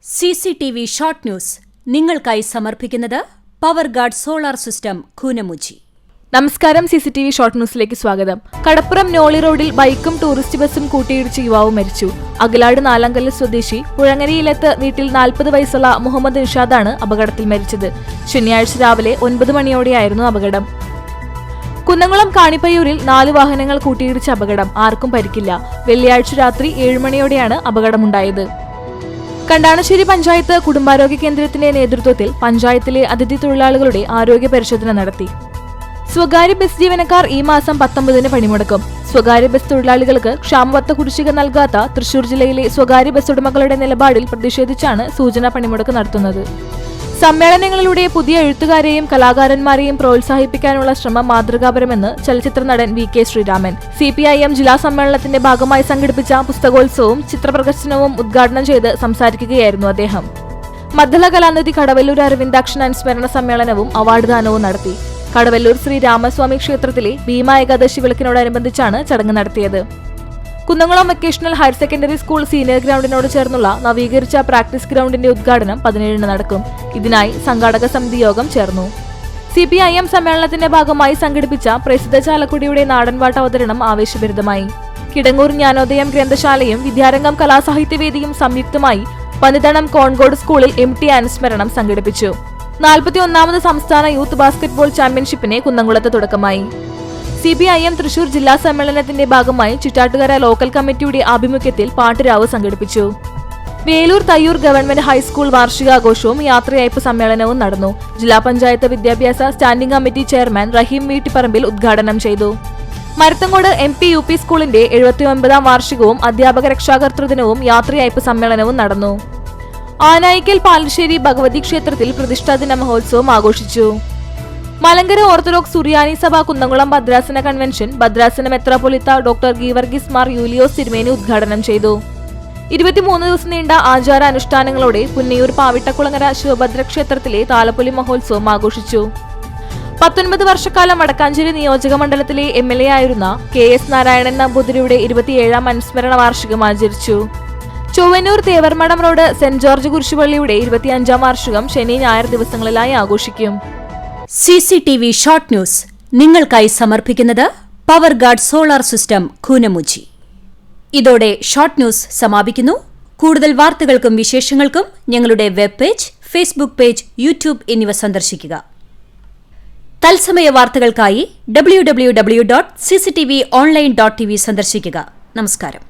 CCTV short news നിങ്ങൾക്കായി സമർപ്പിക്കുന്നത് power guard solar system Koonamuchi. നമസ്കാരം. CCTV ഷോർട്ട് ന്യൂസിലേക്ക് സ്വാഗതം. കടപ്പുറം നോളി റോഡിൽ ബൈക്കും ടൂറിസ്റ്റ് ബസും കൂട്ടിയിടിച്ച് യുവാവ് മരിച്ചു. അകലാട് നാലാങ്കല്ല് സ്വദേശി പുഴങ്ങരിയിലെത്ത് വീട്ടിൽ 40 വയസ്സുള്ള മുഹമ്മദ് ഇർഷാദാണ് അപകടത്തിൽ മരിച്ചത്. ശനിയാഴ്ച രാവിലെ 9 മണിയോടെയായിരുന്നു അപകടം. കുന്നംകുളം കാണിപ്പയ്യൂരിൽ 4 വാഹനങ്ങൾ കൂട്ടിയിടിച്ച അപകടം. ആർക്കും പരിക്കില്ല. വെള്ളിയാഴ്ച രാത്രി 7 മണിയോടെയാണ് അപകടമുണ്ടായത്. കണ്ടാണശ്ശേരി പഞ്ചായത്ത് കുടുംബാരോഗ്യ കേന്ദ്രത്തിന്റെ നേതൃത്വത്തിൽ പഞ്ചായത്തിലെ അതിഥി തൊഴിലാളികളുടെ ആരോഗ്യ പരിശോധന നടത്തി. സ്വകാര്യ ബസ് ജീവനക്കാർ ഈ മാസം 19-ന് പണിമുടക്കും. സ്വകാര്യ ബസ് തൊഴിലാളികൾക്ക് ക്ഷാമബത്ത കുടിശ്ശിക നൽകാത്ത തൃശൂർ ജില്ലയിലെ സ്വകാര്യ ബസ് ഉടമകളുടെ നിലപാടിൽ പ്രതിഷേധിച്ചാണ് സൂചനാ പണിമുടക്ക് നടത്തുന്നത്. സമ്മേളനങ്ങളിലൂടെ പുതിയ എഴുത്തുകാരെയും കലാകാരന്മാരെയും പ്രോത്സാഹിപ്പിക്കാനുള്ള ശ്രമം മാതൃകാപരമെന്ന് ചലച്ചിത്ര നടൻ VK ശ്രീരാമൻ. CPIM ജില്ലാ സമ്മേളനത്തിന്റെ ഭാഗമായി സംഘടിപ്പിച്ച പുസ്തകോത്സവവും ചിത്രപ്രദർശനവും ഉദ്ഘാടനം ചെയ്ത് സംസാരിക്കുകയായിരുന്നു അദ്ദേഹം. മദ്ദള കലാനിധി കടവല്ലൂർ അരവിന്ദാക്ഷൻ അനുസ്മരണ സമ്മേളനവും അവാർഡ് ദാനവും നടത്തി. കടവല്ലൂർ ശ്രീ രാമസ്വാമി ക്ഷേത്രത്തിലെ ഭീമ ഏകാദശി വിളക്കിനോടനുബന്ധിച്ചാണ് ചടങ്ങ് നടത്തിയത്. Kunnamkulam vocational higher secondary school senior ഗ്രൗണ്ടിനോട് ചേർന്നുള്ള നവീകരിച്ച പ്രാക്ടീസ് ഗ്രൗണ്ടിന്റെ ഉദ്ഘാടനം 17-ന് നടക്കും. ഇതിനായി സംഘാടക സമിതി യോഗം ചേർന്നു. CPIM സമ്മേളനത്തിന്റെ ഭാഗമായി സംഘടിപ്പിച്ച പ്രസിദ്ധ ചാലക്കുടിയുടെ നാടൻപാട്ട് അവതരണം ആവേശഭരിതമായി. കിടങ്ങൂർ ജ്ഞാനോദയം ഗ്രന്ഥശാലയും വിദ്യാരംഗം കലാസാഹിത്യവേദിയും സംയുക്തമായി പനിതണം കോൺകോട് സ്കൂളിൽ MT അനുസ്മരണം സംഘടിപ്പിച്ചു. 41ാമത് സംസ്ഥാന യൂത്ത് ബാസ്കറ്റ്ബോൾ ചാമ്പ്യൻഷിപ്പിന് കുന്നംകുളത്ത് തുടക്കമായി. CPIM തൃശൂർ ജില്ലാ സമ്മേളനത്തിന്റെ ഭാഗമായി ചിറ്റാട്ടുകര ലോക്കൽ കമ്മിറ്റിയുടെ ആഭിമുഖ്യത്തിൽ പാട്ടുരാവ് സംഘടിപ്പിച്ചു. വേലൂർ തയ്യൂർ ഗവൺമെന്റ് ഹൈസ്കൂൾ വാർഷികാഘോഷവും യാത്രയയപ്പ് സമ്മേളനവും നടന്നു. ജില്ലാ പഞ്ചായത്ത് വിദ്യാഭ്യാസ സ്റ്റാൻഡിംഗ് കമ്മിറ്റി ചെയർമാൻ റഹീം വീട്ടിപ്പറമ്പിൽ ഉദ്ഘാടനം ചെയ്തു. മരത്തങ്കോട് MP UP സ്കൂളിന്റെ 79ാം വാർഷികവും അധ്യാപക രക്ഷാകർതൃദിനവും യാത്രയയപ്പ് സമ്മേളനവും നടന്നു. ആനായിക്കൽ പാലശ്ശേരി ഭഗവതി ക്ഷേത്രത്തിൽ പ്രതിഷ്ഠാദിന മഹോത്സവം ആഘോഷിച്ചു. മലങ്കര ഓർത്തഡോക്സ് സുറിയാനി സഭ കുന്നംകുളം ഭദ്രാസന കൺവെൻഷൻ ഭദ്രാസന മെത്രാപ്പൊലീത്ത ഡോക്ടർ ഗീവർഗീസ് മാർ യൂലിയോസ് തിരുമേനി ഉദ്ഘാടനം ചെയ്തു. 23 ദിവസം നീണ്ട ആചാര അനുഷ്ഠാനങ്ങളോടെ പുന്നയൂർ പാവിട്ടക്കുളങ്ങര ശിവഭദ്ര ക്ഷേത്രത്തിലെ താലപ്പൊലി മഹോത്സവം ആഘോഷിച്ചു. 19 വർഷക്കാലം വടക്കാഞ്ചേരി നിയോജക മണ്ഡലത്തിലെ MLA ആയിരുന്ന KS നാരായണൻ നമ്പൂതിരിയുടെ 27ാം അനുസ്മരണ വാർഷികം ആചരിച്ചു. ചൊവ്വന്നൂർ തേവർമഠം റോഡ് സെന്റ് ജോർജ് കുരിശുപള്ളിയുടെ 25ാം വാർഷികം ശനി ഞായർ ദിവസങ്ങളിലായി ആഘോഷിക്കും. CCTV ഷോർട്ട് ന്യൂസ് നിങ്ങൾക്കായി സമർപ്പിക്കുന്നത് power guard solar system Koonamuchi. ഇതോടെ ഷോർട്ട് ന്യൂസ് സമാപിക്കുന്നു. കൂടുതൽ വാർത്തകൾക്കും വിശേഷങ്ങൾക്കും ഞങ്ങളുടെ web page, Facebook page, YouTube എന്നിവ സന്ദർശിക്കുക. തത്സമയ വാർത്തകൾക്കായി www.cctv online.tv സന്ദർശിക്കുക. നമസ്കാരം.